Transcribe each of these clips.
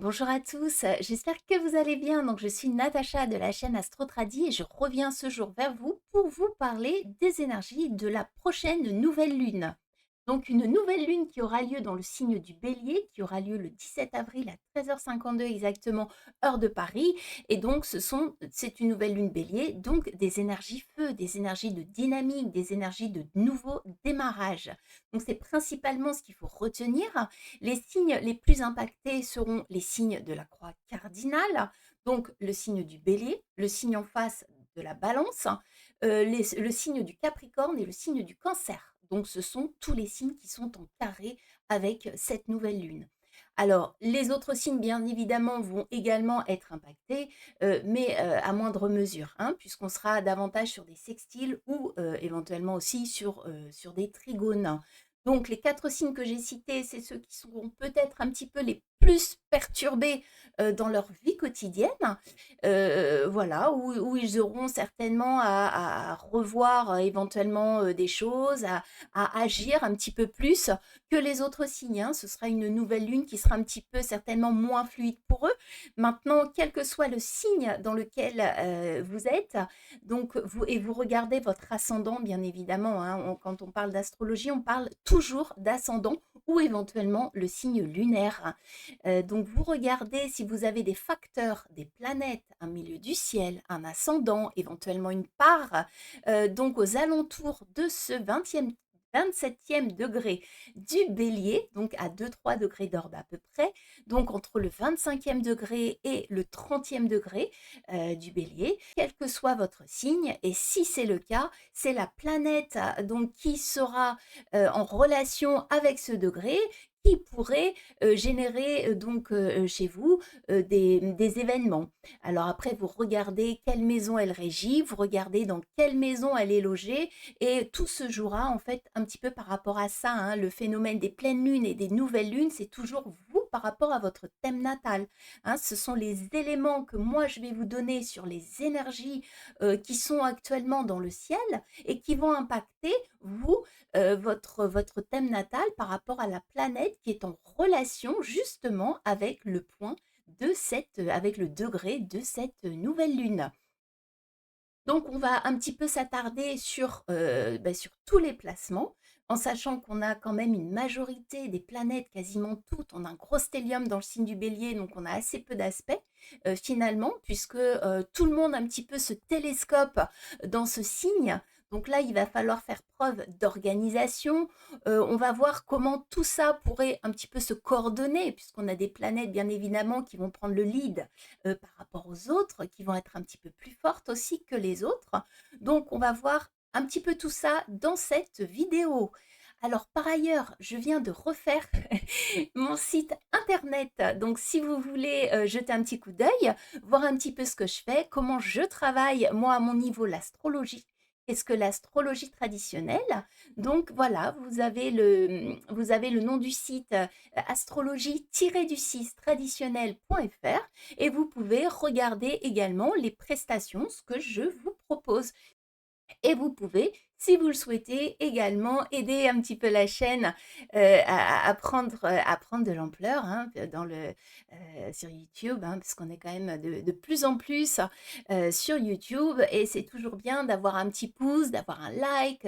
Bonjour à tous, j'espère que vous allez bien. Donc, je suis Natacha de la chaîne AstroTradi et je reviens ce jour vers vous pour vous parler des énergies de la prochaine nouvelle lune. Donc, une nouvelle lune qui aura lieu dans le signe du Bélier, qui aura lieu le 17 avril à 13h52 exactement, heure de Paris. Et donc, c'est une nouvelle lune Bélier, donc des énergies feu, des énergies de dynamique, des énergies de nouveau démarrage. Donc, c'est principalement ce qu'il faut retenir. Les signes les plus impactés seront les signes de la croix cardinale, donc le signe du bélier, le signe en face de la balance, le signe du capricorne et le signe du cancer. Donc ce sont tous les signes qui sont en carré avec cette nouvelle lune. Alors, les autres signes, bien évidemment, vont également être impactés, mais à moindre mesure, hein, puisqu'on sera davantage sur des sextiles ou éventuellement aussi sur des trigones. Donc, les 4 signes que j'ai cités, c'est ceux qui seront peut-être un petit peu les plus perturbés dans leur vie quotidienne. Voilà, où ils auront certainement à revoir éventuellement des choses, à agir un petit peu plus que les autres signes, hein. Ce sera une nouvelle lune qui sera un petit peu certainement moins fluide pour eux. Maintenant, quel que soit le signe dans lequel vous êtes, donc vous regardez votre ascendant, bien évidemment, hein. Quand on parle d'astrologie, on parle toujours d'ascendant ou éventuellement le signe lunaire. Donc vous regardez si vous avez des facteurs, des planètes, un milieu du ciel, un ascendant, éventuellement une part, donc aux alentours de ce 27e degré du bélier, donc à 2-3 degrés d'orbe à peu près, donc entre le 25e degré et le 30e degré du bélier, quel que soit votre signe. Et si c'est le cas, c'est la planète donc qui sera en relation avec ce degré qui pourrait générer donc chez vous des événements. Alors après, vous regardez quelle maison elle régit, vous regardez dans quelle maison elle est logée et tout se jouera en fait un petit peu par rapport à ça, hein. Le phénomène des pleines lunes et des nouvelles lunes, c'est toujours vous par rapport à votre thème natal, hein. Ce sont les éléments que moi je vais vous donner sur les énergies qui sont actuellement dans le ciel et qui vont impacter vous, votre thème natal par rapport à la planète qui est en relation justement avec le point avec le degré de cette nouvelle lune. Donc, on va un petit peu s'attarder sur tous les placements, en sachant qu'on a quand même une majorité des planètes, quasiment toutes. On a un gros stellium dans le signe du bélier, donc on a assez peu d'aspects finalement, puisque tout le monde un petit peu se télescope dans ce signe. Donc là, il va falloir faire preuve d'organisation. On va voir comment tout ça pourrait un petit peu se coordonner, puisqu'on a des planètes, bien évidemment, qui vont prendre le lead par rapport aux autres, qui vont être un petit peu plus fortes aussi que les autres. Donc, on va voir un petit peu tout ça dans cette vidéo. Alors, par ailleurs, je viens de refaire mon site internet. Donc, si vous voulez jeter un petit coup d'œil, voir un petit peu ce que je fais, comment je travaille, moi, à mon niveau, l'astrologie. Qu'est-ce que l'astrologie traditionnelle? Donc voilà, vous avez le nom du site astrologie-du-6 traditionnel.fr et vous pouvez regarder également les prestations, ce que je vous propose. Et vous pouvez, si vous le souhaitez, également aider un petit peu la chaîne à prendre de l'ampleur, hein, sur YouTube, hein, parce qu'on est quand même de plus en plus sur YouTube. Et c'est toujours bien d'avoir un petit pouce, d'avoir un like,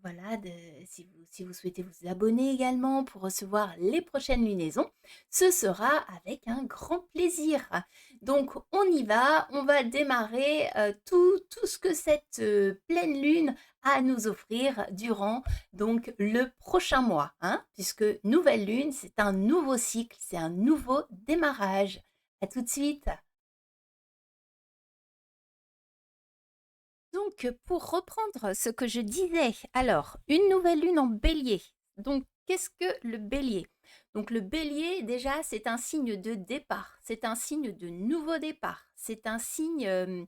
voilà, si vous souhaitez vous abonner également pour recevoir les prochaines lunaisons, ce sera avec un grand plaisir. Donc on y va, on va démarrer tout ce que cette pleine lune a à nous offrir durant donc le prochain mois, hein, puisque nouvelle lune, c'est un nouveau cycle, c'est un nouveau démarrage. À tout de suite. Donc, pour reprendre ce que je disais, alors, une nouvelle lune en bélier. Donc, qu'est-ce que le bélier? Donc, le bélier, déjà, c'est un signe de départ, c'est un signe de nouveau départ, c'est un signe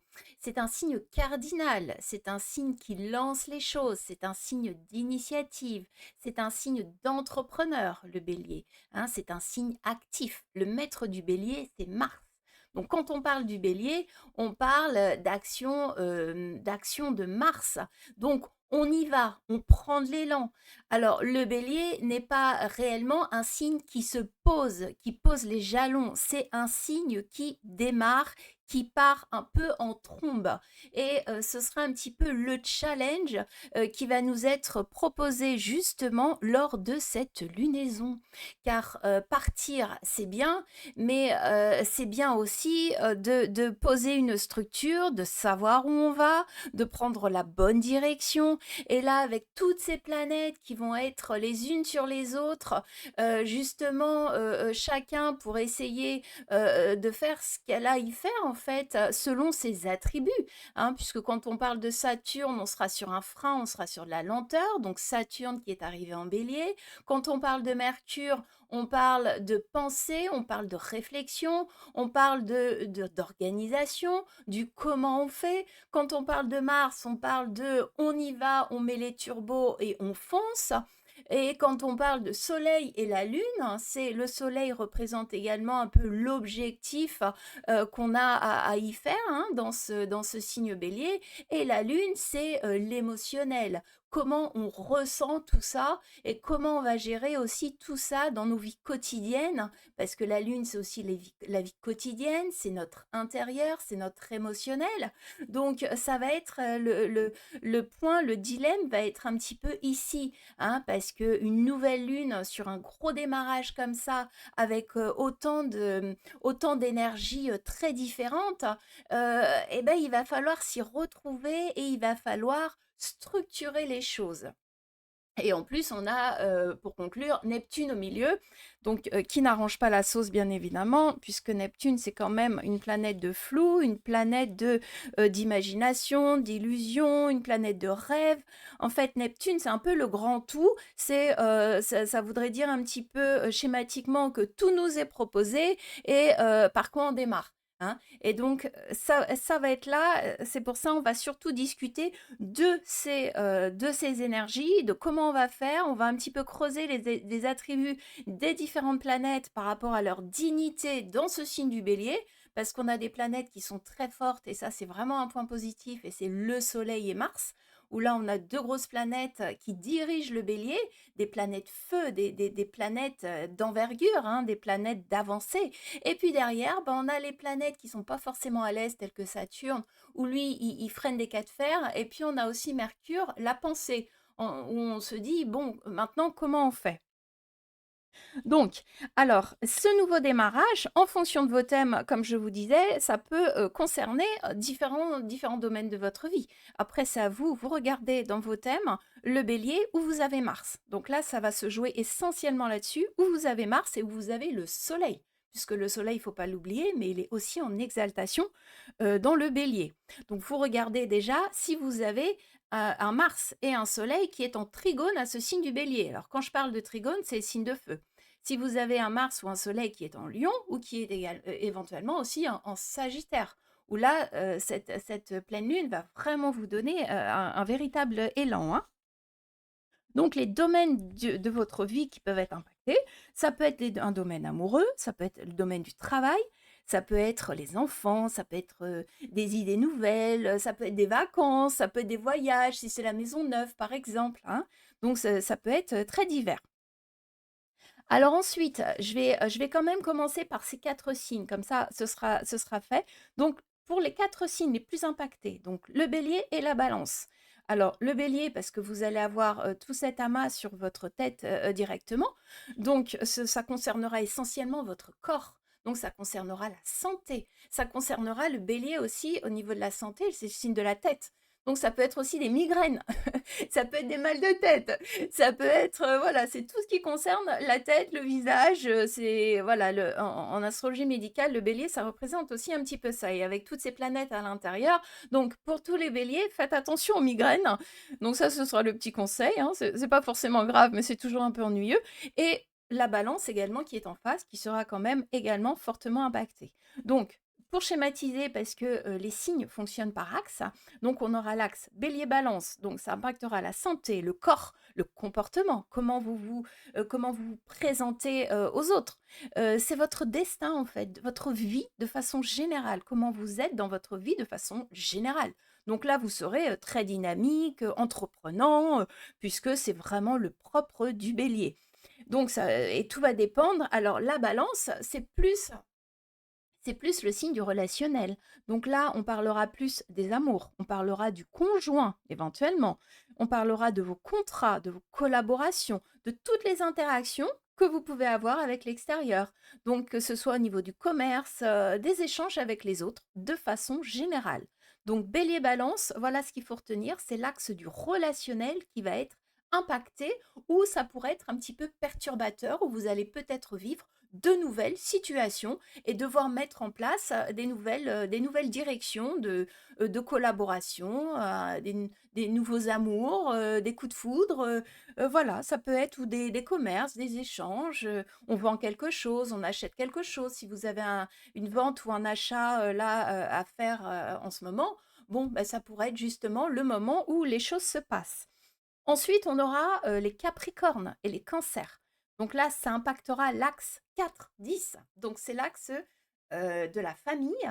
cardinal, c'est un signe qui lance les choses, c'est un signe d'initiative, c'est un signe d'entrepreneur, le bélier, hein, c'est un signe actif. Le maître du bélier, c'est Mars. Donc, quand on parle du bélier, on parle d'action de Mars. Donc, on y va, on prend de l'élan. Alors, le bélier n'est pas réellement un signe qui pose les jalons. C'est un signe qui démarre, qui part un peu en trombe. Et ce sera un petit peu le challenge qui va nous être proposé justement lors de cette lunaison. Car partir, c'est bien, mais c'est bien aussi de poser une structure, de savoir où on va, de prendre la bonne direction. Et là, avec toutes ces planètes qui vont être les unes sur les autres, justement, chacun pour essayer de faire ce qu'elle a à y faire, en fait, selon ses attributs. Hein, puisque quand on parle de Saturne, on sera sur un frein, on sera sur de la lenteur. Donc Saturne qui est arrivé en bélier. Quand on parle de Mercure, on parle de pensée, on parle de réflexion, on parle d'organisation, du comment on fait. Quand on parle de Mars, on parle de on y va, on met les turbos et on fonce. Et quand on parle de Soleil et la Lune, c'est le Soleil représente également un peu l'objectif qu'on a à y faire hein, dans ce signe bélier. Et la Lune, c'est l'émotionnel. Comment on ressent tout ça et comment on va gérer aussi tout ça dans nos vies quotidiennes. Parce que la Lune, c'est aussi la vie quotidienne, c'est notre intérieur, c'est notre émotionnel. Donc, ça va être le point, le dilemme va être un petit peu ici, hein, parce qu'une nouvelle lune sur un gros démarrage comme ça, avec autant d'énergie très différentes, eh ben, il va falloir s'y retrouver et il va falloir structurer les choses. Et en plus, on a, pour conclure, Neptune au milieu, donc qui n'arrange pas la sauce, bien évidemment, puisque Neptune, c'est quand même une planète de flou, une planète d'imagination, d'illusion, une planète de rêve. En fait, Neptune, c'est un peu le grand tout. Ça voudrait dire un petit peu schématiquement que tout nous est proposé et par quoi on démarre. Hein. Et donc, ça va être là. C'est pour ça on va surtout discuter de ces énergies, de comment on va faire. On va un petit peu creuser les attributs des différentes planètes par rapport à leur dignité dans ce signe du bélier, parce qu'on a des planètes qui sont très fortes, et ça c'est vraiment un point positif, et c'est le Soleil et Mars, où là on a deux grosses planètes qui dirigent le bélier, des planètes feu, des planètes d'envergure, hein, des planètes d'avancée. Et puis derrière, ben, on a les planètes qui sont pas forcément à l'aise, telles que Saturne, où lui, il freine des cas de fer. Et puis, on a aussi Mercure, la pensée, où on se dit, bon, maintenant, comment on fait? Donc, alors, ce nouveau démarrage, en fonction de vos thèmes, comme je vous disais, ça peut concerner différents domaines de votre vie. Après, c'est à vous, vous regardez dans vos thèmes le bélier où vous avez Mars. Donc là, ça va se jouer essentiellement là-dessus, où vous avez Mars et où vous avez le Soleil. Puisque le Soleil, il ne faut pas l'oublier, mais il est aussi en exaltation dans le bélier. Donc, vous regardez déjà si vous avez un Mars et un Soleil qui est en trigone à ce signe du bélier. Alors, quand je parle de trigone, c'est signe de feu. Si vous avez un Mars ou un Soleil qui est en Lion ou qui est éventuellement aussi en Sagittaire, où là, cette pleine lune va vraiment vous donner un véritable élan. Hein. Donc, les domaines de votre vie qui peuvent être impactés, ça peut être un domaine amoureux, ça peut être le domaine du travail, ça peut être les enfants, ça peut être des idées nouvelles, ça peut être des vacances, ça peut être des voyages, si c'est la maison neuve, par exemple. Hein. Donc, ça peut être très divers. Alors ensuite, je vais quand même commencer par ces 4 signes, comme ça ce sera fait. Donc pour les 4 signes les plus impactés, donc le Bélier et la Balance. Alors le Bélier parce que vous allez avoir, tout cet amas sur votre tête, directement. Donc ça concernera essentiellement votre corps. Donc ça concernera la santé. Ça concernera le Bélier aussi au niveau de la santé, c'est le signe de la tête. Donc ça peut être aussi des migraines, ça peut être des mal de tête, ça peut être, voilà, c'est tout ce qui concerne la tête, le visage, c'est voilà, en astrologie médicale, le bélier, ça représente aussi un petit peu ça et avec toutes ces planètes à l'intérieur. Donc pour tous les béliers, faites attention aux migraines. Donc ça, ce sera le petit conseil, hein, c'est pas forcément grave, mais c'est toujours un peu ennuyeux et la balance également qui est en face, qui sera quand même également fortement impactée. Donc pour schématiser, parce que les signes fonctionnent par axe, donc on aura l'axe bélier-balance, donc ça impactera la santé, le corps, le comportement, comment vous vous présentez aux autres. C'est votre destin en fait, votre vie de façon générale, comment vous êtes dans votre vie de façon générale. Donc là, vous serez très dynamique, entreprenant, puisque c'est vraiment le propre du bélier. Donc ça, et tout va dépendre. Alors la balance, c'est plus le signe du relationnel. Donc là, on parlera plus des amours, on parlera du conjoint éventuellement, on parlera de vos contrats, de vos collaborations, de toutes les interactions que vous pouvez avoir avec l'extérieur. Donc que ce soit au niveau du commerce, des échanges avec les autres, de façon générale. Donc bélier balance, voilà ce qu'il faut retenir, c'est l'axe du relationnel qui va être impacté, ou ça pourrait être un petit peu perturbateur, où vous allez peut-être vivre de nouvelles situations et devoir mettre en place des nouvelles directions de collaboration, des nouveaux amours, des coups de foudre. Voilà, ça peut être ou des commerces, des échanges. On vend quelque chose, on achète quelque chose. Si vous avez une vente ou un achat là à faire en ce moment, bon, ben, ça pourrait être justement le moment où les choses se passent. Ensuite, on aura les Capricornes et les Cancers. Donc là, ça impactera l'axe 4-10. Donc c'est l'axe de la famille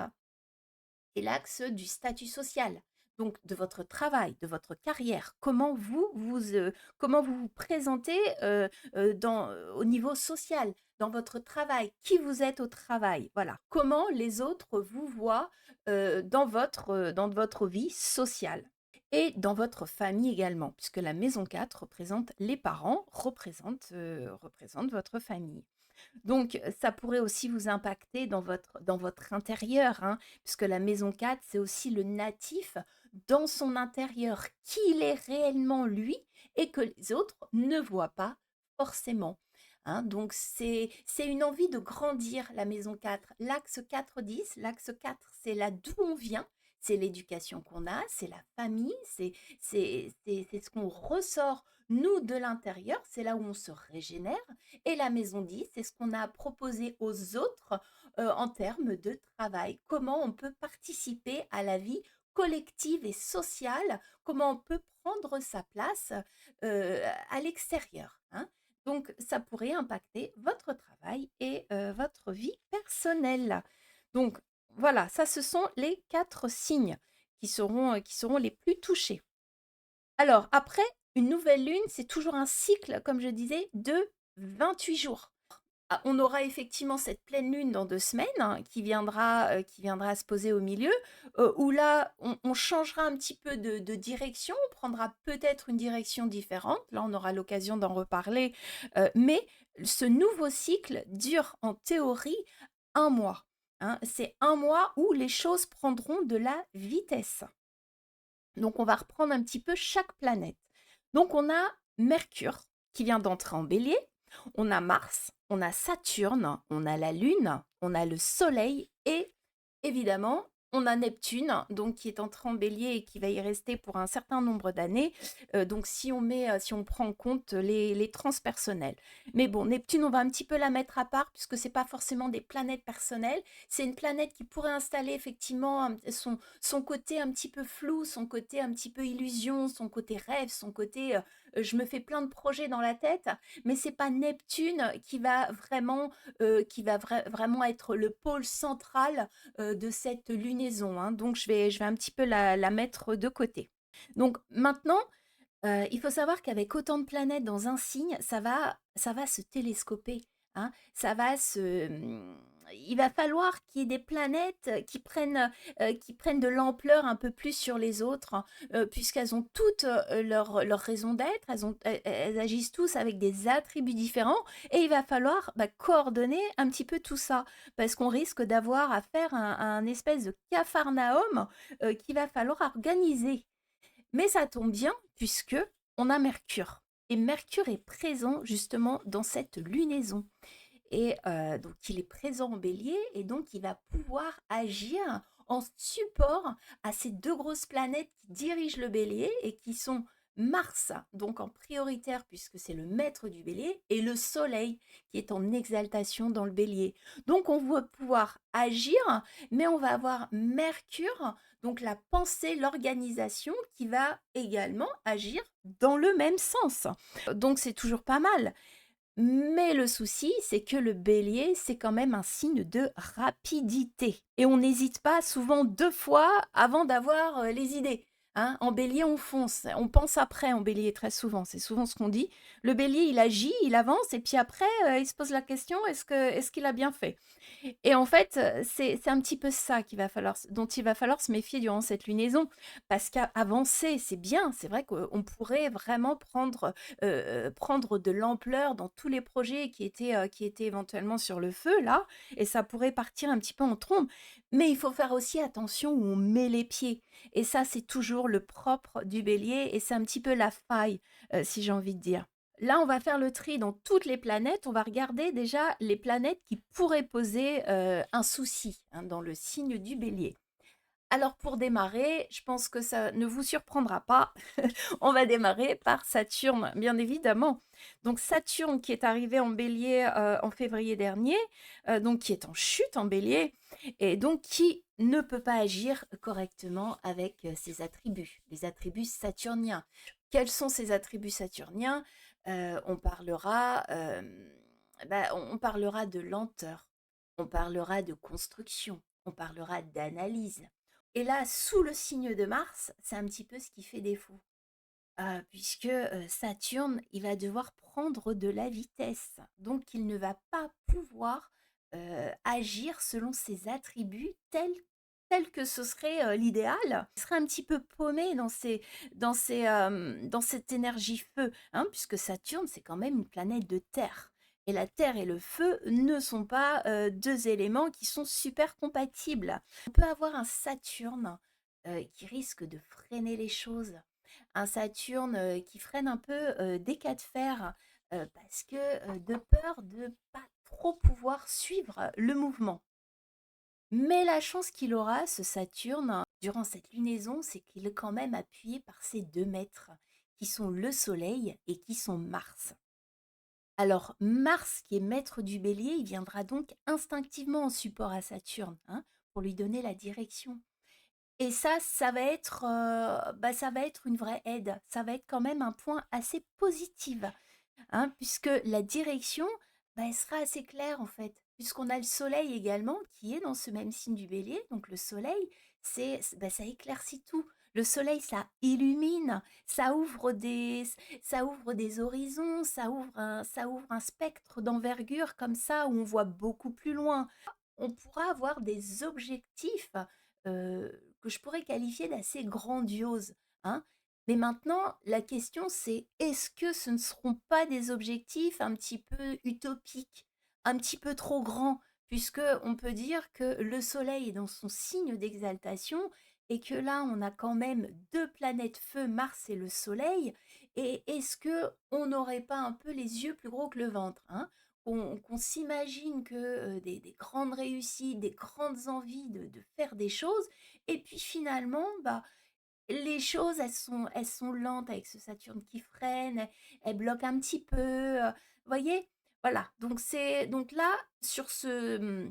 et l'axe du statut social. Donc de votre travail, de votre carrière, comment vous vous présentez au niveau social, dans votre travail, qui vous êtes au travail, voilà. Comment les autres vous voient dans votre vie sociale. Et dans votre famille également, puisque la maison 4 représente les parents, représente votre famille. Donc, ça pourrait aussi vous impacter dans votre intérieur, hein, puisque la maison 4, c'est aussi le natif dans son intérieur, qui il est réellement lui, et que les autres ne voient pas forcément. Hein. Donc, c'est une envie de grandir, la maison 4. L'axe 4-10, l'axe 4, c'est là d'où on vient, c'est l'éducation qu'on a, c'est la famille, c'est ce qu'on ressort, nous, de l'intérieur, c'est là où on se régénère. Et la maison 10, c'est ce qu'on a proposé aux autres en termes de travail. Comment on peut participer à la vie collective et sociale, comment on peut prendre sa place à l'extérieur. Hein. Donc, ça pourrait impacter votre travail et votre vie personnelle. Donc, voilà, ça, ce sont les 4 signes qui seront les plus touchés. Alors, après, une nouvelle lune, c'est toujours un cycle, comme je disais, de 28 jours. Ah, on aura effectivement cette pleine lune dans 2 semaines, hein, qui viendra se poser au milieu, où là, on changera un petit peu de direction, on prendra peut-être une direction différente. Là, on aura l'occasion d'en reparler, mais ce nouveau cycle dure en théorie 1 mois, hein. C'est 1 mois où les choses prendront de la vitesse. Donc, on va reprendre un petit peu chaque planète. Donc, on a Mercure qui vient d'entrer en bélier, on a Mars, on a Saturne, on a la Lune, on a le Soleil et évidemment, on a Neptune, donc qui est entré en bélier et qui va y rester pour un certain nombre d'années. Donc, si on prend en compte les transpersonnels. Mais bon, Neptune, on va un petit peu la mettre à part puisque c'est pas forcément des planètes personnelles. C'est une planète qui pourrait installer effectivement son côté un petit peu flou, son côté un petit peu illusion, son côté rêve, son côté je me fais plein de projets dans la tête, mais c'est pas Neptune qui va vraiment être le pôle central de cette lunaison. Hein. Donc je vais un petit peu la mettre de côté. Donc maintenant, il faut savoir qu'avec autant de planètes dans un signe, ça va se télescoper, hein. Il va falloir qu'il y ait des planètes qui prennent de l'ampleur un peu plus sur les autres, puisqu'elles ont toutes leur raison d'être, elles agissent tous avec des attributs différents, et il va falloir coordonner un petit peu tout ça, parce qu'on risque d'avoir à faire un espèce de capharnaüm qu'il va falloir organiser. Mais ça tombe bien puisque on a Mercure. Et Mercure est présent justement dans cette lunaison. Et donc il est présent en bélier et donc il va pouvoir agir en support à ces 2 grosses planètes qui dirigent le bélier et qui sont Mars, donc en prioritaire puisque c'est le maître du bélier, et le soleil qui est en exaltation dans le bélier. Donc on va pouvoir agir, mais on va avoir Mercure, donc la pensée, l'organisation qui va également agir dans le même sens. Donc c'est toujours pas mal. Mais le souci, c'est que le bélier, c'est quand même un signe de rapidité. Et on n'hésite pas souvent 2 fois avant d'avoir les idées. Hein. En bélier, on fonce. On pense après en bélier très souvent. C'est souvent ce qu'on dit. Le bélier, il agit, il avance, et puis après, il se pose la question, est-ce qu'il a bien fait? Et en fait, c'est un petit peu ça dont il va falloir se méfier durant cette lunaison. Parce qu'avancer, c'est bien. C'est vrai qu'on pourrait vraiment prendre de l'ampleur dans tous les projets qui étaient éventuellement sur le feu, là, et ça pourrait partir un petit peu en trombe. Mais il faut faire aussi attention où on met les pieds. Et ça, c'est toujours le propre du bélier, et c'est un petit peu la faille, si j'ai envie de dire. Là, on va faire le tri dans toutes les planètes. On va regarder déjà les planètes qui pourraient poser un souci hein, dans le signe du bélier. Alors pour démarrer, je pense que ça ne vous surprendra pas. On va démarrer par Saturne, bien évidemment. Donc Saturne qui est arrivé en bélier en février dernier, donc qui est en chute en bélier, et donc qui ne peut pas agir correctement avec ses attributs, les attributs saturniens. Quels sont ces attributs saturniens? On parlera, on parlera de lenteur, on parlera de construction, on parlera d'analyse. Et là, sous le signe de Mars, c'est un petit peu ce qui fait défaut. Puisque Saturne, il va devoir prendre de la vitesse. Donc, il ne va pas pouvoir agir selon ses attributs tels que ce serait l'idéal. Il serait un petit peu paumé dans cette énergie feu, hein, puisque Saturne, c'est quand même une planète de terre. Et la terre et le feu ne sont pas deux éléments qui sont super compatibles. On peut avoir un Saturne qui risque de freiner les choses, un Saturne qui freine un peu des cas de fer parce que de peur de pas trop pouvoir suivre le mouvement. Mais la chance qu'il aura, ce Saturne, durant cette lunaison, c'est qu'il est quand même appuyé par ses 2 maîtres, qui sont le Soleil et qui sont Mars. Alors Mars, qui est maître du bélier, il viendra donc instinctivement en support à Saturne, hein, pour lui donner la direction. Et ça va être une vraie aide. Ça va être quand même un point assez positif, hein, puisque la direction, elle sera assez claire en fait. Puisqu'on a le soleil également qui est dans ce même signe du bélier. Donc le soleil, ça éclaircit tout. Le soleil, ça illumine, ça ouvre des horizons, ça ouvre un spectre d'envergure comme ça où on voit beaucoup plus loin. On pourra avoir des objectifs euh, que je pourrais qualifier d'assez grandioses, hein. Mais maintenant, la question c'est est-ce que ce ne seront pas des objectifs un petit peu utopiques, un petit peu trop grands, puisque on peut dire que le Soleil est dans son signe d'exaltation et que là on a quand même 2 planètes feu, Mars et le Soleil. Et est-ce que on n'aurait pas un peu les yeux plus gros que le ventre, hein? Qu'on s'imagine que des grandes réussites, des grandes envies de faire des choses, et puis finalement, les choses, elles sont lentes avec ce Saturne qui freine, elles bloquent un petit peu. Voyez? Voilà. Donc là, sur ces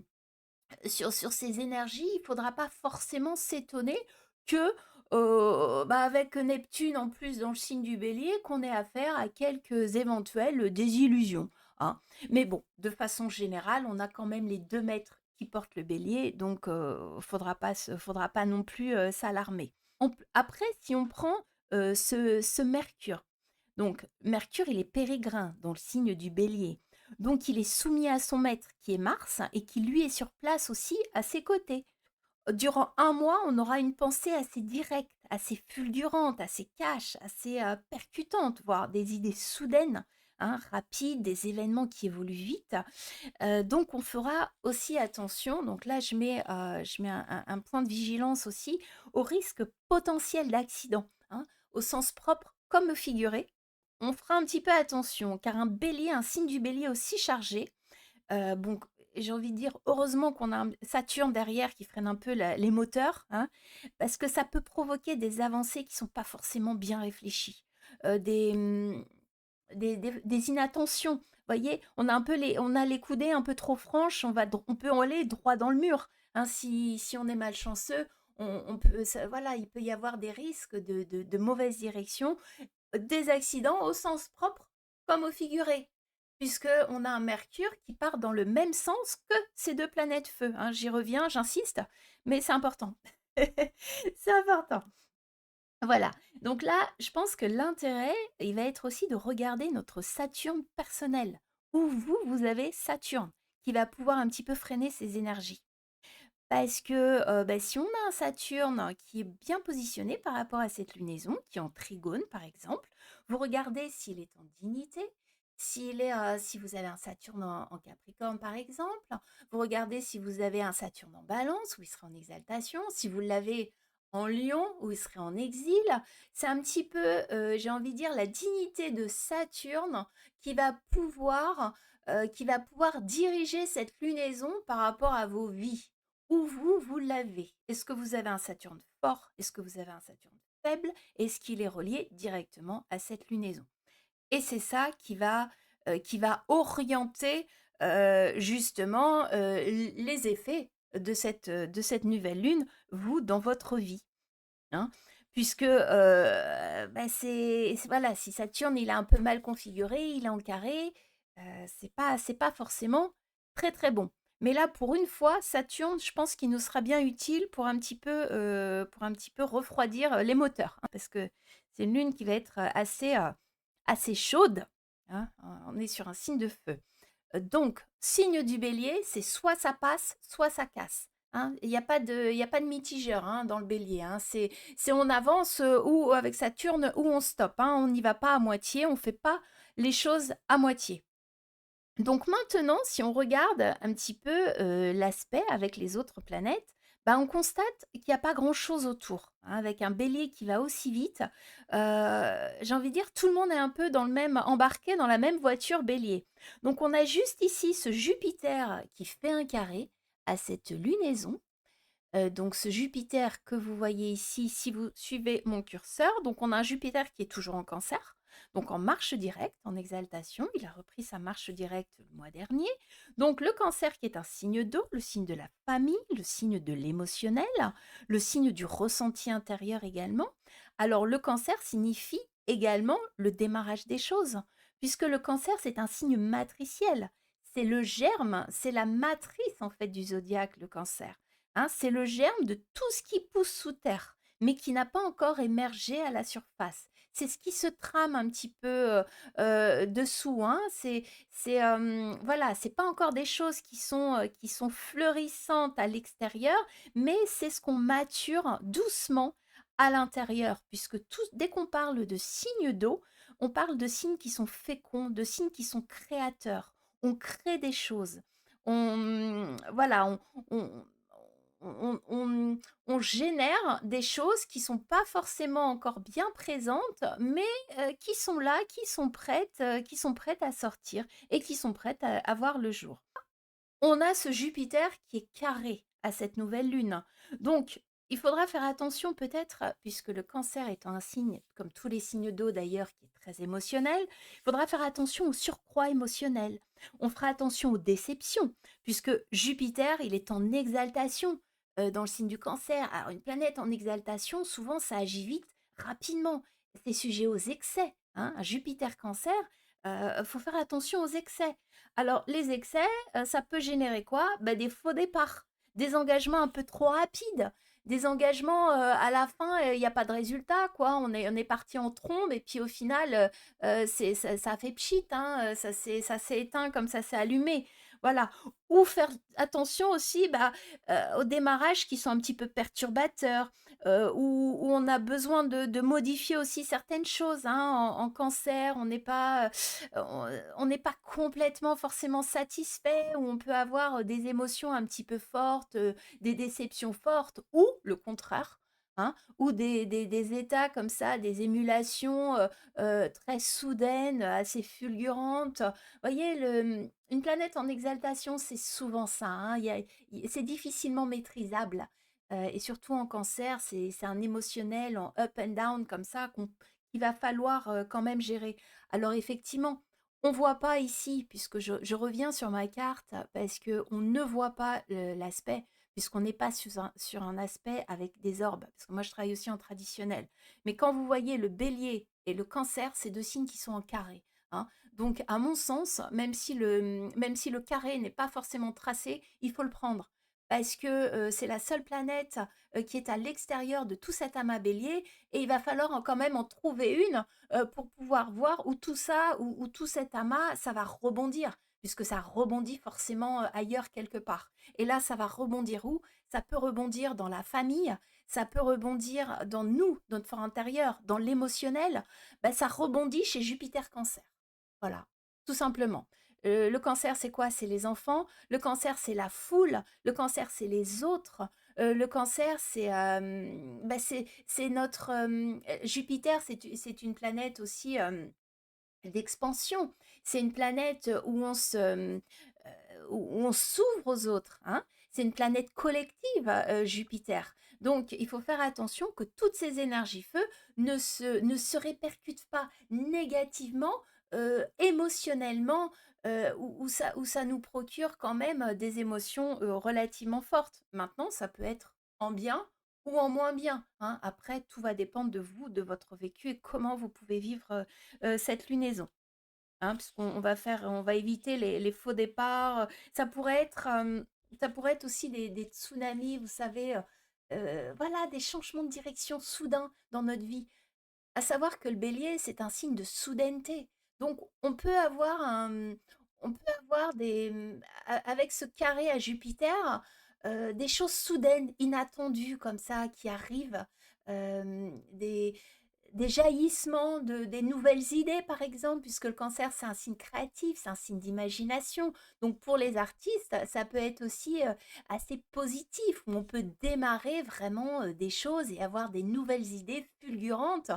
énergies, il ne faudra pas forcément s'étonner que, avec Neptune en plus dans le signe du bélier, qu'on ait affaire à quelques éventuelles désillusions, hein. Mais bon, de façon générale, on a quand même les 2 maîtres qui portent le bélier, donc faudra pas non plus s'alarmer. Après, si on prend ce Mercure, donc Mercure, il est pérégrin dans le signe du bélier. Donc il est soumis à son maître qui est Mars et qui lui est sur place aussi à ses côtés. Durant un mois, on aura une pensée assez directe, assez fulgurante, assez cash, assez percutante, voire des idées soudaines, hein, rapides, des événements qui évoluent vite. Donc on fera aussi attention, donc là je mets un point de vigilance aussi au risque potentiel d'accident, hein, au sens propre comme figuré. On fera un petit peu attention, car un signe du bélier aussi chargé, bon, j'ai envie de dire, heureusement qu'on a un Saturne derrière qui freine un peu les moteurs, hein, parce que ça peut provoquer des avancées qui sont pas forcément bien réfléchies. des inattentions. Vous voyez, on a un peu on a les coudées un peu trop franches, on peut aller droit dans le mur. Hein, si on est malchanceux, on peut, voilà, il peut y avoir des risques de mauvaise direction, des accidents au sens propre comme au figuré, puisque on a un Mercure qui part dans le même sens que ces deux planètes feu. Hein. J'y reviens, j'insiste, mais c'est important. C'est important. Voilà, donc là, je pense que l'intérêt, il va être aussi de regarder notre Saturne personnel, où vous avez Saturne, qui va pouvoir un petit peu freiner ces énergies. Parce que bah, si on a un Saturne qui est bien positionné par rapport à cette lunaison, qui est en trigone par exemple, vous regardez s'il est en dignité, si vous avez un Saturne en Capricorne par exemple, vous regardez si vous avez un Saturne en Balance où il serait en exaltation, si vous l'avez en Lion où il serait en exil. C'est un petit peu, j'ai envie de dire, la dignité de Saturne qui va pouvoir diriger cette lunaison par rapport à vos vies. Où vous l'avez. Est-ce que vous avez un Saturne fort? Est-ce que vous avez un Saturne faible? Est-ce qu'il est relié directement à cette lunaison? Et c'est ça qui va orienter justement les effets de cette nouvelle lune, vous, dans votre vie. Hein, puisque bah, voilà, si Saturne il est un peu mal configuré, il est en carré, c'est pas forcément très très bon. Mais là, pour une fois, Saturne, je pense qu'il nous sera bien utile pour un petit peu refroidir les moteurs, hein, parce que c'est une lune qui va être assez chaude. Hein, on est sur un signe de feu. Donc, signe du bélier, c'est soit ça passe, soit ça casse. Hein. Il y a pas de mitigeur hein, dans le bélier. Hein. C'est on avance ou avec Saturne ou on stoppe. Hein. On n'y va pas à moitié, on ne fait pas les choses à moitié. Donc maintenant, si on regarde un petit peu l'aspect avec les autres planètes, bah, on constate qu'il n'y a pas grand-chose autour. Hein. Avec un bélier qui va aussi vite, j'ai envie de dire, tout le monde est un peu embarqué dans la même voiture bélier. Donc on a juste ici ce Jupiter qui fait un carré à cette lunaison. Donc ce Jupiter que vous voyez ici, si vous suivez mon curseur, donc on a un Jupiter qui est toujours en Cancer, donc en marche directe, en exaltation. Il a repris sa marche directe le mois dernier. Donc le Cancer qui est un signe d'eau, le signe de la famille, le signe de l'émotionnel, le signe du ressenti intérieur également. Alors le Cancer signifie également le démarrage des choses, puisque le Cancer c'est un signe matriciel. C'est le germe, c'est la matrice en fait du zodiaque, le Cancer. Hein, c'est le germe de tout ce qui pousse sous terre, mais qui n'a pas encore émergé à la surface. C'est ce qui se trame un petit peu dessous. Hein. Voilà, c'est pas encore des choses qui sont fleurissantes à l'extérieur, mais c'est ce qu'on mature doucement à l'intérieur, puisque dès qu'on parle de signes d'eau, on parle de signes qui sont féconds, de signes qui sont créateurs. On crée des choses. Voilà, on, on génère des choses qui sont pas forcément encore bien présentes, mais qui sont là, qui sont prêtes à sortir et qui sont prêtes à voir le jour. On a ce Jupiter qui est carré à cette nouvelle lune. Donc, il faudra faire attention peut-être, puisque le Cancer étant un signe, comme tous les signes d'eau d'ailleurs, qui est très émotionnel, il faudra faire attention au surcroît émotionnel. On fera attention aux déceptions, puisque Jupiter, il est en exaltation dans le signe du Cancer. Alors, une planète en exaltation, souvent, ça agit vite, rapidement. C'est sujet aux excès. Hein. Un Jupiter Cancer, faut faire attention aux excès. Alors, les excès, ça peut générer quoi? Bah, des faux départs, des engagements un peu trop rapides, des engagements, à la fin, il y a pas de résultat, quoi. On est parti en trombe et puis au final, ça a fait pchit, hein, ça s'est éteint comme ça s'est allumé. Voilà. Ou faire attention aussi, bah, aux démarrages qui sont un petit peu perturbateurs, où on a besoin de modifier aussi certaines choses, hein. En Cancer, on n'est pas complètement forcément satisfait, où on peut avoir des émotions un petit peu fortes, des déceptions fortes, ou le contraire, hein, ou des états comme ça, des émulations très soudaines, assez fulgurantes. Vous voyez, une planète en exaltation, c'est souvent ça. Hein, c'est difficilement maîtrisable. Et surtout en Cancer, c'est un émotionnel en up and down comme ça qu'il va falloir quand même gérer. Alors effectivement, on ne voit pas ici, puisque je reviens sur ma carte, parce qu'on ne voit pas l'aspect, puisqu'on n'est pas sur un aspect avec des orbes, parce que moi je travaille aussi en traditionnel. Mais quand vous voyez le bélier et le cancer, c'est deux signes qui sont en carré, hein. Donc à mon sens, même si le carré n'est pas forcément tracé, il faut le prendre. Parce que c'est la seule planète qui est à l'extérieur de tout cet amas bélier, et il va falloir quand même en trouver une pour pouvoir voir où tout ça, où tout cet amas, ça va rebondir, puisque ça rebondit forcément ailleurs quelque part. Et là, ça va rebondir où? Ça peut rebondir dans la famille, ça peut rebondir dans nous, notre fort intérieur, dans l'émotionnel. Ben, ça rebondit chez Jupiter Cancer. Voilà, tout simplement. Le cancer, c'est quoi? C'est les enfants. Le cancer, c'est la foule. Le cancer, c'est les autres. Le cancer, bah, c'est notre Jupiter, c'est une planète aussi d'expansion. C'est une planète où on s'ouvre aux autres, hein. C'est une planète collective, Jupiter. Donc, il faut faire attention que toutes ces énergies feu ne se répercutent pas négativement, émotionnellement, où ça nous procure quand même des émotions relativement fortes. Maintenant, ça peut être en bien ou en moins bien, hein. Après, tout va dépendre de vous, de votre vécu et comment vous pouvez vivre cette lunaison. Hein, puisqu'on on va éviter les faux départs. Ça pourrait être aussi des tsunamis, vous savez, voilà, des changements de direction soudains dans notre vie. À savoir que le bélier, c'est un signe de soudaineté. Donc, on peut avoir avec ce carré à Jupiter, des choses soudaines, inattendues comme ça, qui arrivent, euh, des, des jaillissements des nouvelles idées, par exemple, puisque le cancer, c'est un signe créatif, c'est un signe d'imagination. Donc, pour les artistes, ça peut être aussi assez positif, où on peut démarrer vraiment des choses et avoir des nouvelles idées fulgurantes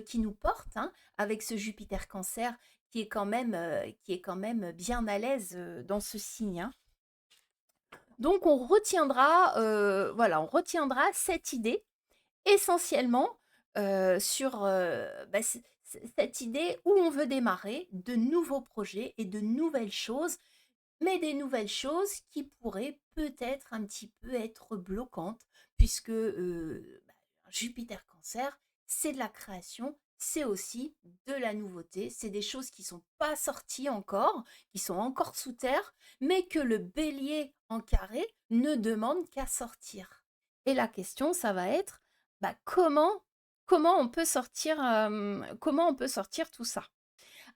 qui nous portent, hein, avec ce Jupiter cancer qui est quand même bien à l'aise dans ce signe, hein. Donc, voilà, on retiendra cette idée essentiellement sur bah, cette idée où on veut démarrer de nouveaux projets et de nouvelles choses, mais des nouvelles choses qui pourraient peut-être un petit peu être bloquantes, puisque bah, Jupiter Cancer, c'est de la création, c'est aussi de la nouveauté, c'est des choses qui ne sont pas sorties encore, qui sont encore sous terre, mais que le bélier en carré ne demande qu'à sortir. Et la question, ça va être bah, comment on peut sortir tout ça.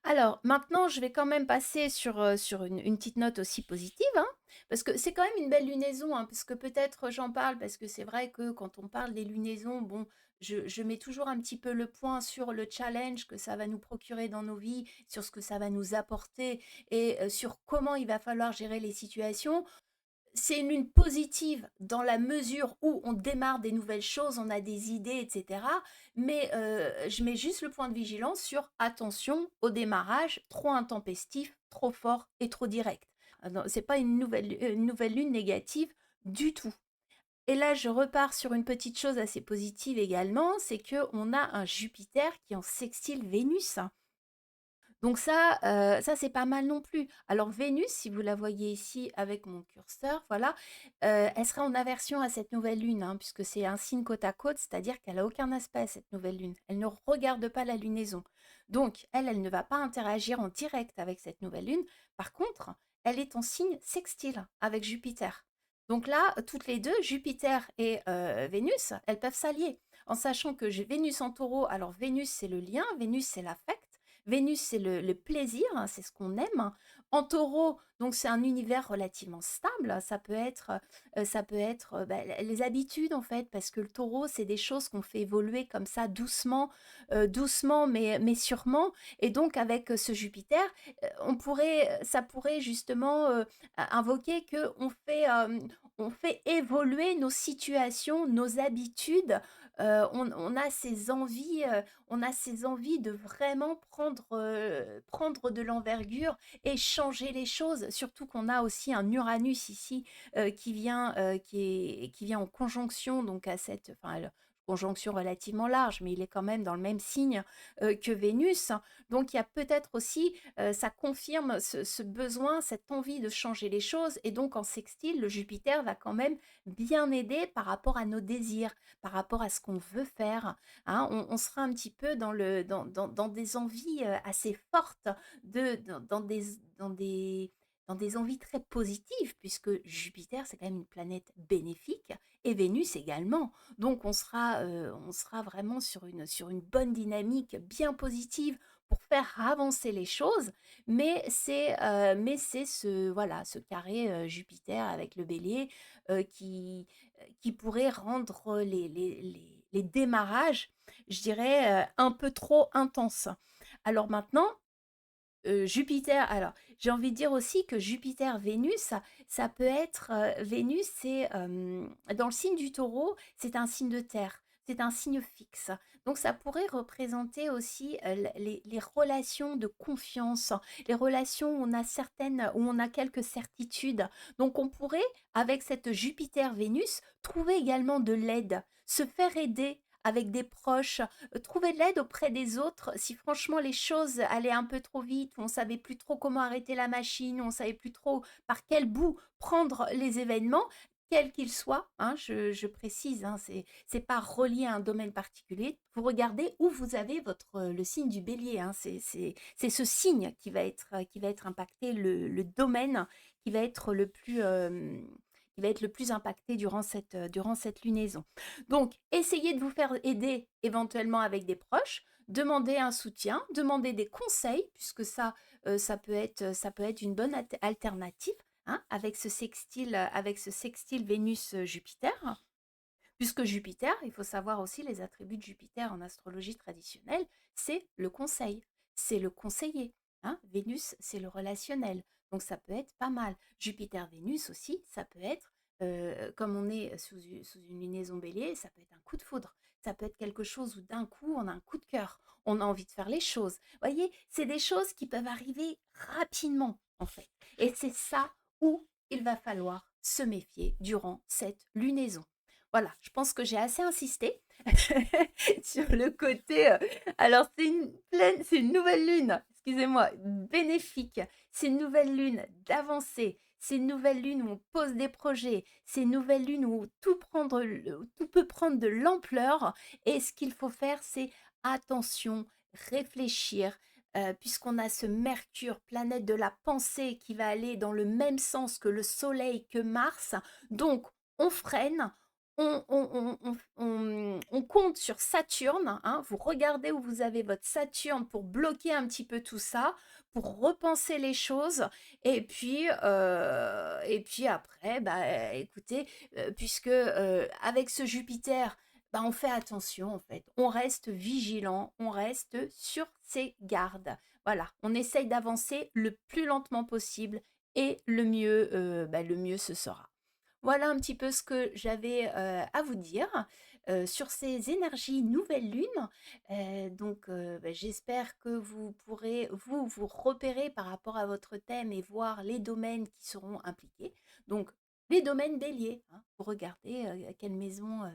Alors, maintenant, je vais quand même passer sur une petite note aussi positive, hein, parce que c'est quand même une belle lunaison, hein, parce que peut-être j'en parle, parce que c'est vrai que quand on parle des lunaisons, bon, je mets toujours un petit peu le point sur le challenge que ça va nous procurer dans nos vies, sur ce que ça va nous apporter et sur comment il va falloir gérer les situations. C'est une lune positive dans la mesure où on démarre des nouvelles choses, on a des idées, etc. Mais je mets juste le point de vigilance sur attention au démarrage trop intempestif, trop fort et trop direct. C'est pas une nouvelle lune négative du tout. Et là, je repars sur une petite chose assez positive également, c'est que on a un Jupiter qui est en sextile Vénus. Donc ça c'est pas mal non plus. Alors Vénus, si vous la voyez ici avec mon curseur, voilà, elle serait en aversion à cette nouvelle lune, hein, puisque c'est un signe côte à côte, c'est-à-dire qu'elle a aucun aspect à cette nouvelle lune. Elle ne regarde pas la lunaison. Donc elle ne va pas interagir en direct avec cette nouvelle lune. Par contre, elle est en signe sextile avec Jupiter. Donc là, toutes les deux, Jupiter et Vénus, elles peuvent s'allier. En sachant que j'ai Vénus en taureau, alors Vénus c'est le lien, Vénus c'est l'affect, Vénus, c'est le plaisir, hein, c'est ce qu'on aime. En taureau, donc c'est un univers relativement stable. Ça peut être bah, les habitudes en fait, parce que le taureau, c'est des choses qu'on fait évoluer comme ça doucement, doucement mais sûrement. Et donc avec ce Jupiter, ça pourrait justement invoquer que on fait évoluer nos situations, nos habitudes. On a ces envies. On a ces envies de vraiment prendre de l'envergure et changer les choses. Surtout qu'on a aussi un Uranus ici qui vient en conjonction donc à cette, enfin, conjonction relativement large, mais il est quand même dans le même signe que Vénus. Donc il y a peut-être aussi, ça confirme ce besoin, cette envie de changer les choses. Et donc en sextile, le Jupiter va quand même bien aider par rapport à nos désirs, par rapport à ce qu'on veut faire. Hein. On sera un petit peu dans des envies assez fortes, dans des envies très positives, puisque Jupiter, c'est quand même une planète bénéfique, et Vénus également. Donc on sera vraiment sur une bonne dynamique bien positive pour faire avancer les choses, mais c'est voilà, ce carré Jupiter avec le bélier qui pourrait rendre les démarrages, je dirais, un peu trop intenses. Alors maintenant, Jupiter, alors j'ai envie de dire aussi que Jupiter-Vénus, ça peut être, Vénus, c'est dans le signe du taureau, c'est un signe de terre, c'est un signe fixe. Donc ça pourrait représenter aussi les relations de confiance, les relations où où on a quelques certitudes. Donc on pourrait, avec cette Jupiter-Vénus, trouver également de l'aide, se faire aider avec des proches, trouver de l'aide auprès des autres si franchement les choses allaient un peu trop vite, ou on savait plus trop comment arrêter la machine, ou on savait plus trop par quel bout prendre les événements, quels qu'ils soient, hein, je précise, hein, c'est pas relié à un domaine particulier. Vous regardez où vous avez le signe du bélier, hein, c'est ce signe qui va être impacté, le domaine qui va être qui va être le plus impacté durant cette lunaison. Donc, essayez de vous faire aider éventuellement avec des proches, demandez un soutien, demandez des conseils, puisque ça peut être une bonne alternative, hein, avec ce sextile Vénus-Jupiter. Puisque Jupiter, il faut savoir aussi les attributs de Jupiter en astrologie traditionnelle, c'est le conseil, c'est le conseiller. Hein. Vénus, c'est le relationnel. Donc ça peut être pas mal. Jupiter-Vénus aussi, ça peut être, comme on est sous une lunaison bélier, ça peut être un coup de foudre. Ça peut être quelque chose où d'un coup, on a un coup de cœur. On a envie de faire les choses. Vous voyez, c'est des choses qui peuvent arriver rapidement, en fait. Et c'est ça où il va falloir se méfier durant cette lunaison. Voilà, je pense que j'ai assez insisté sur le côté. Alors, c'est une nouvelle lune, excusez-moi, bénéfique. C'est une nouvelle lune d'avancée. C'est une nouvelle lune où on pose des projets. C'est une nouvelle lune où tout peut prendre de l'ampleur. Et ce qu'il faut faire, c'est attention, réfléchir. Puisqu'on a ce Mercure, planète de la pensée, qui va aller dans le même sens que le Soleil, que Mars. Donc, on freine, on compte sur Saturne, hein. Vous regardez où vous avez votre Saturne pour bloquer un petit peu tout ça, pour repenser les choses. Et puis après, bah, écoutez, puisque avec ce Jupiter, bah, on fait attention en fait. On reste vigilant, on reste sur ses gardes. Voilà, on essaye d'avancer le plus lentement possible et le mieux ce sera. Voilà un petit peu ce que j'avais à vous dire sur ces énergies nouvelle lune. J'espère que vous pourrez vous repérer par rapport à votre thème et voir les domaines qui seront impliqués. Donc, les domaines bélier, hein. Vous regardez quelle maison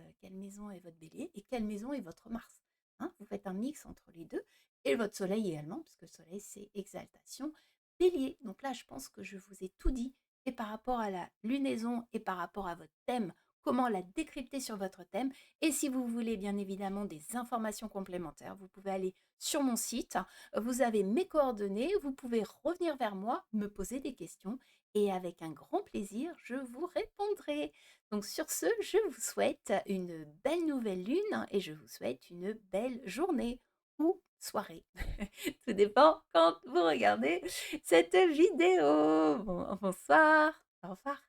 est votre bélier et quelle maison est votre Mars. Hein. Vous faites un mix entre les deux et votre soleil également, puisque le soleil c'est exaltation bélier. Donc là, je pense que je vous ai tout dit, et par rapport à la lunaison et par rapport à votre thème, comment la décrypter sur votre thème. Et si vous voulez bien évidemment des informations complémentaires, vous pouvez aller sur mon site, vous avez mes coordonnées, vous pouvez revenir vers moi, me poser des questions et avec un grand plaisir, je vous répondrai. Donc sur ce, je vous souhaite une belle nouvelle lune et je vous souhaite une belle journée ou soirée. Tout dépend quand vous regardez cette vidéo. Bonsoir. Au revoir.